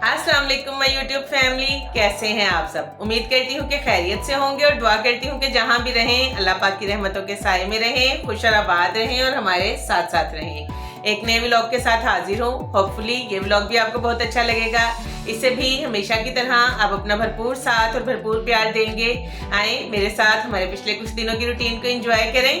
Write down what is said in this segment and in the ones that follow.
अस्सलाम वालेकुम my YouTube family, कैसे हैं आप सब। उम्मीद करती हूँ कि खैरियत से होंगे और दुआ करती हूँ कि जहाँ भी रहें अल्लाह पाक की रहमतों के साए में रहें, खुश और आबाद रहें और हमारे साथ साथ रहें। एक नए व्लॉग के साथ हाजिर हूँ। होपफुली ये व्लॉग भी आपको बहुत अच्छा लगेगा। इससे भी हमेशा की तरह आप अपना भरपूर साथ और भरपूर प्यार देंगे। आए मेरे साथ हमारे पिछले कुछ दिनों की रूटीन को एंजॉय करें।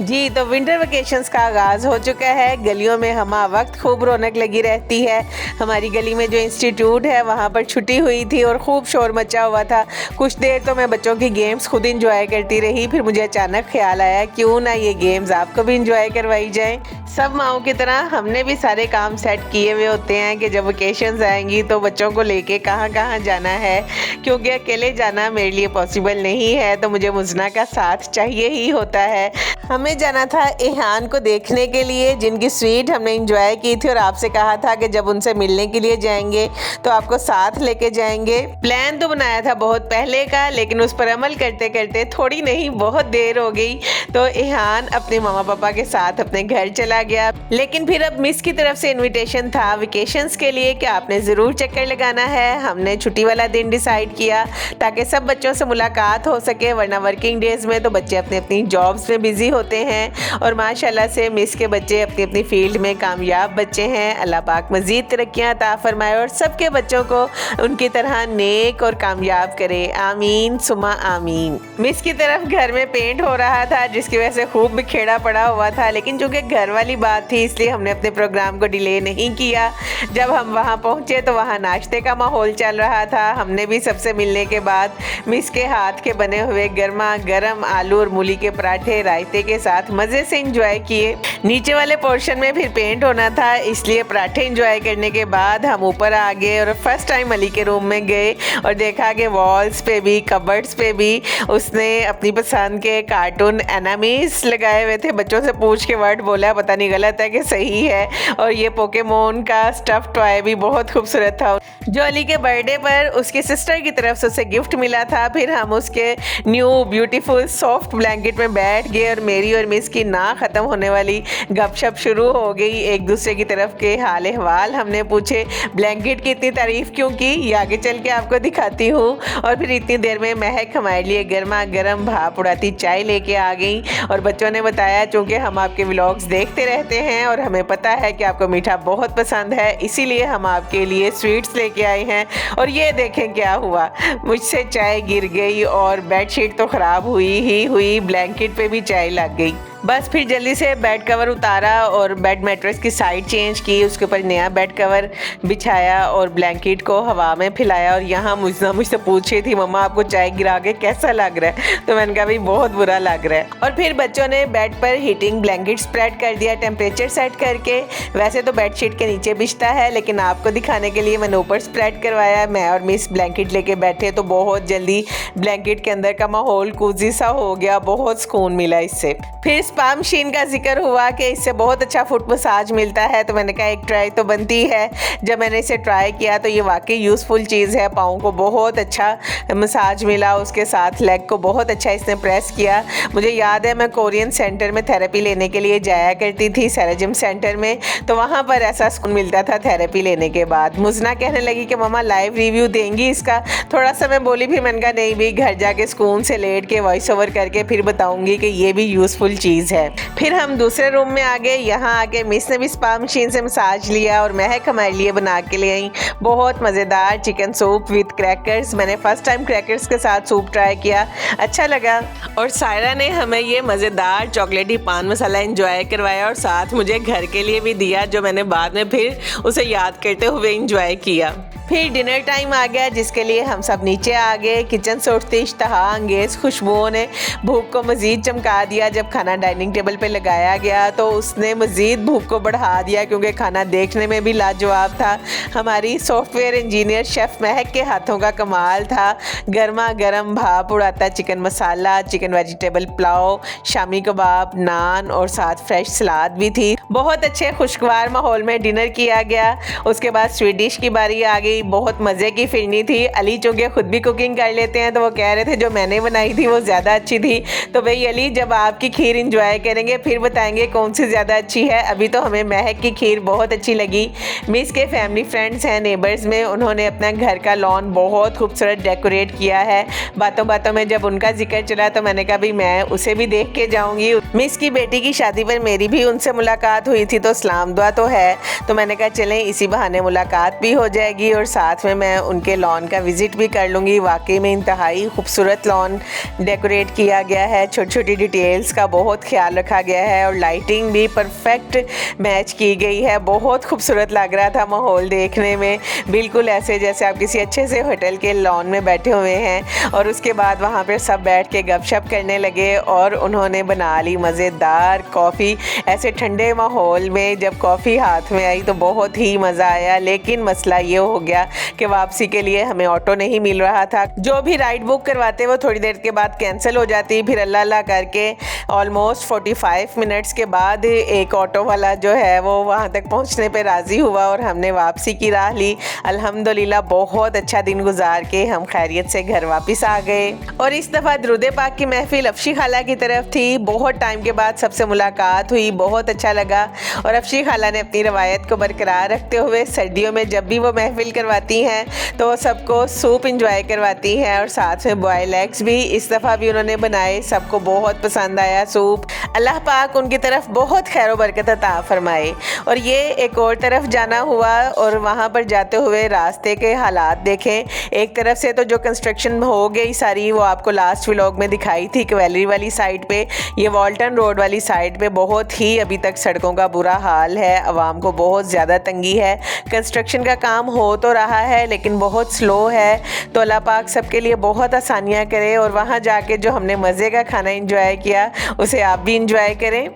जी तो विंटर वेकेशंस का आगाज़ हो चुका है। गलियों में हमा वक्त खूब रौनक लगी रहती है। हमारी गली में जो इंस्टीट्यूट है वहाँ पर छुट्टी हुई थी और खूब शोर मचा हुआ था। कुछ देर तो मैं बच्चों की गेम्स खुद इंजॉय करती रही, फिर मुझे अचानक ख्याल आया क्यों ना ये गेम्स आपको भी इंजॉय करवाई जाए। सब माओं की तरह हमने भी सारे काम सेट किए हुए होते हैं कि जब वेकेशंस आएंगी तो बच्चों को लेके कहाँ कहाँ जाना है, क्योंकि अकेले जाना मेरे लिए पॉसिबल नहीं है, तो मुझे मुज़ना का साथ चाहिए ही होता है। हमें जाना था इहान को देखने के लिए, जिनकी स्वीट हमने एंजॉय की थी और आपसे कहा था कि जब उनसे मिलने के लिए जाएंगे तो आपको साथ लेके जाएंगे। प्लान तो बनाया था बहुत पहले का, लेकिन उस पर अमल करते करते थोड़ी नहीं बहुत देर हो गई, तो इहान अपने मामा पापा के साथ अपने घर चला गया। लेकिन फिर अब मिस की तरफ से इन्विटेशन था वेकेशंस के लिए कि आपने ज़रूर चक्कर लगाना है। हमने छुट्टी वाला दिन डिसाइड किया ताकि सब बच्चों से मुलाकात हो सके, वरना वर्किंग डेज में तो बच्चे अपनी अपनी जॉब्स में बिजी होते हैं और माशाल्लाह से मिस के बच्चे अपनी अपनी फील्ड में कामयाब बच्चे हैं। अल्लाह पाक मज़ीद तरक्कियां अता फरमाए और सबके बच्चों को उनकी तरह नेक और कामयाब करे, आमीन सुमा आमीन। मिस की तरफ घर में पेंट हो रहा था, जिसकी वजह से खूब बिखेड़ा पड़ा हुआ था, लेकिन चूँकि घर वाली बात थी इसलिए हमने अपने प्रोग्राम को डिले नहीं किया। जब हम वहाँ पहुँचे तो वहाँ नाश्ते का माहौल चल रहा था। हमने भी सबसे मिलने के बाद मिस के हाथ के बने हुए गर्मा गर्म आलू और मूली के पराठे रायते के साथ मज़े से एंजॉय किए। नीचे वाले पोर्शन में फिर पेंट होना था, इसलिए पराठे एंजॉय करने के बाद हम ऊपर आ गए और फर्स्ट टाइम अली के रूम में गए और देखा कि वॉल्स पे भी कबर्ड्स पे भी उसने अपनी पसंद के कार्टून एनामीज लगाए हुए थे। बच्चों से पूछ के वर्ड बोला, पता नहीं गलत है कि सही है। और ये पोकेमोन का स्टफ टॉय भी बहुत खूबसूरत था, जो अली के बर्थडे पर उसकी सिस्टर की तरफ से उसे गिफ्ट मिला था। फिर हम उसके न्यू ब्यूटीफुल सॉफ्ट ब्लैंकेट में बैठ गए और मेरी और मिस की ना ख़त्म होने वाली गपशप शुरू हो गई। एक दूसरे की तरफ के हाल अहवाल हमने पूछे, ब्लैंकेट की इतनी तारीफ़ क्यों की, ये आगे चल के आपको दिखाती हूँ। और फिर इतनी देर में महक हमारे लिए गर्मा गर्म भाप उड़ाती चाय लेके आ गई और बच्चों ने बताया चूँकि हम आपके व्लॉग्स देखते रहते हैं और हमें पता है कि आपको मीठा बहुत पसंद है, इसीलिए हम आपके लिए स्वीट्स लेके आए हैं। और ये देखें क्या हुआ, मुझसे चाय गिर गई और बेडशीट तो ख़राब हुई ही हुई, ब्लैंकेट पे भी चाय लग गई। बस फिर जल्दी से बेड कवर उतारा और बेड मैट्रेस की साइड चेंज की, उसके ऊपर नया बेड कवर बिछाया और ब्लैंकेट को हवा में फैलाया। और यहाँ मुझसे पूछ रही थी, मम्मा आपको चाय गिरा के कैसा लग रहा है, तो मैंने कहा भाई बहुत बुरा लग रहा है। और फिर बच्चों ने बेड पर हीटिंग ब्लैंकेट स्प्रेड कर दिया टेम्परेचर सेट करके। वैसे तो बेडशीट के नीचे बिछता है, लेकिन आपको दिखाने के लिए मैंने ऊपर स्प्रेड करवाया। मैं और मिस ब्लैंकेट लेके बैठे तो बहुत जल्दी ब्लैंकेट के अंदर का माहौल कूजी सा हो गया, बहुत सुकून मिला इससे। फिर स्पा मशीन का जिक्र हुआ कि इससे बहुत अच्छा फुट मसाज मिलता है, तो मैंने कहा एक ट्राई तो बनती है। जब मैंने इसे ट्राई किया तो ये वाकई यूज़फुल चीज़ है, पाँव को बहुत अच्छा मसाज मिला, उसके साथ लेग को बहुत अच्छा इसने प्रेस किया। मुझे याद है मैं कोरियन सेंटर में थेरेपी लेने के लिए जाया करती थी, सेराजिम सेंटर में, तो वहाँ पर ऐसा सुकून मिलता था थेरेपी लेने के बाद। मुज़ना कहने लगी कि मम्मा लाइव रिव्यू देंगी इसका। थोड़ा सा मैं बोली, फिर मैंने कहा नहीं भी, घर जाके सुकून से लेट के वॉइस ओवर करके फिर बताऊँगी कि ये भी यूज़फुल चीज़ है। फिर हम दूसरे रूम में आ गए। यहाँ आके मिस ने भी स्पा मशीन से मसाज लिया और महक हमारे लिए बना के ले आई बहुत मज़ेदार चिकन सूप विद क्रैकर्स। मैंने फर्स्ट टाइम क्रैकर्स के साथ सूप ट्राई किया, अच्छा लगा। और सायरा ने हमें ये मज़ेदार चॉकलेटी पान मसाला एंजॉय करवाया और साथ मुझे घर के लिए भी दिया, जो मैंने बाद में फिर उसे याद करते हुए एंजॉय किया। फिर डिनर टाइम आ गया, जिसके लिए हम सब नीचे आ गए। किचन से उठते इश्तहा अंगेज खुशबुओं ने भूख को मज़ीद चमका दिया। जब खाना डाइनिंग टेबल पे लगाया गया तो उसने मज़ीद भूख को बढ़ा दिया, क्योंकि खाना देखने में भी लाजवाब था। हमारी सॉफ्टवेयर इंजीनियर शेफ़ महक के हाथों का कमाल था। गर्मा गर्म भाप उड़ाता चिकन मसाला, चिकन वेजिटेबल पुलाव, शामी कबाब, नान और साथ फ्रेश सलाद भी थी। बहुत अच्छे खुशगवार माहौल में डिनर किया गया। उसके बाद स्वीट डिश की बारी आ गई। बहुत मज़े की फिरनी थी। अली चूँकि खुद भी कुकिंग कर लेते हैं तो वो कह रहे थे जो मैंने बनाई थी वो ज़्यादा अच्छी थी। तो भाई अली, जब आपकी खीर इंजॉय करेंगे फिर बताएंगे कौन सी ज़्यादा अच्छी है। अभी तो हमें महक की खीर बहुत अच्छी लगी। मिस के फैमिली फ्रेंड्स हैं नेबर्स में, उन्होंने अपना घर का लॉन बहुत खूबसूरत डेकोरेट किया है। बातों बातों में जब उनका जिक्र चला तो मैंने कहा भाई मैं उसे भी देख के जाऊँगी। मिस की बेटी की शादी पर मेरी भी उनसे मुलाकात हुई थी, तो सलाम दुआ तो है। तो मैंने कहा चलें इसी बहाने मुलाकात भी हो जाएगी और साथ में मैं उनके लॉन का विज़िट भी कर लूँगी। वाकई में इंतहाई खूबसूरत लॉन डेकोरेट किया गया है। छोटी छोटी डिटेल्स का बहुत ख्याल रखा गया है और लाइटिंग भी परफेक्ट मैच की गई है। बहुत खूबसूरत लग रहा था माहौल देखने में, बिल्कुल ऐसे जैसे आप किसी अच्छे से होटल के लॉन में बैठे हुए हैं। और उसके बाद वहाँ पर सब बैठ के गपशप करने लगे और उन्होंने बना ली मज़ेदार कॉफ़ी। ऐसे ठंडे माहौल में जब कॉफ़ी हाथ में आई तो बहुत ही मज़ा आया। लेकिन मसला ये हो गया कि वापसी के लिए हमें ऑटो नहीं मिल रहा था। जो भी राइड बुक करवाते वो थोड़ी देर के बाद कैंसिल हो जाती। फिर अल्लाह अल्लाह करके ऑलमोस्ट 45 मिनट्स के बाद एक ऑटो वाला जो है वो वहाँ तक पहुँचने पे राज़ी हुआ और हमने वापसी की राह ली। अल्हम्दुलिल्लाह बहुत अच्छा दिन गुजार के हम खैरियत से घर वापस आ गए। और इस दफ़ा दुरूद पाक की महफिल अफशी खाला की तरफ थी। बहुत टाइम के बाद सबसे मुलाकात हुई, बहुत अच्छा लगा। और अफशी खाला ने अपनी रवायत को बरकरार रखते हुए सर्दियों में जब भी वो महफिल करवाती हैं तो वो सबको सूप इंजॉय करवाती हैं और साथ में बॉयल एग्स भी। इस दफ़ा भी उन्होंने बनाए, सबको बहुत पसंद आया सूप। अल्लाह पाक उनकी तरफ बहुत खैर बरकत अता फरमाए। और ये एक और तरफ जाना हुआ और वहाँ पर जाते हुए रास्ते के हालात देखें। एक तरफ से तो जो कंस्ट्रक्शन हो गई सारी वो आपको लास्ट व्लॉग में दिखाई थी क्वेलरी वाली साइड पे। ये वॉल्टन रोड वाली साइड पे बहुत ही अभी तक सड़कों का बुरा हाल है, आवाम को बहुत ज़्यादा तंगी है। कंस्ट्रक्शन का काम हो तो रहा है लेकिन बहुत स्लो है। तो अल्लाह पाक सबके लिए बहुत आसानियाँ करे और वहाँ जाके जो हमने मज़े का खाना एंजॉय किया उसे आप भी इंजॉय करें।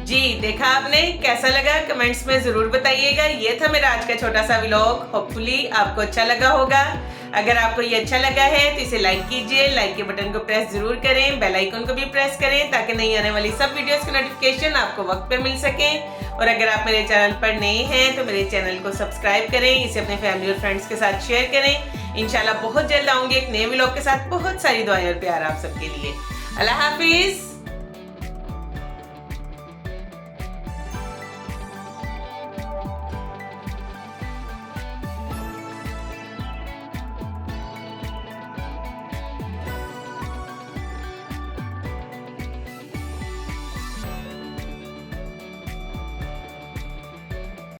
जी देखा आपने, कैसा लगा कमेंट्स में ज़रूर बताइएगा। ये था मेरा आज का छोटा सा व्लॉग। होपफुली आपको अच्छा लगा होगा। अगर आपको ये अच्छा लगा है तो इसे लाइक कीजिए, लाइक के बटन को प्रेस जरूर करें, बेल आइकन को भी प्रेस करें ताकि नई आने वाली सब वीडियोस की नोटिफिकेशन आपको वक्त पे मिल सके। और अगर आप मेरे चैनल पर नए हैं तो मेरे चैनल को सब्सक्राइब करें, इसे अपने फैमिली और फ्रेंड्स के साथ शेयर करें। इंशाल्लाह बहुत जल्द आऊँगी एक नए व्लॉग के साथ। बहुत सारी दुआएं और प्यार आप सबके लिए। अल्लाह हाफिज़।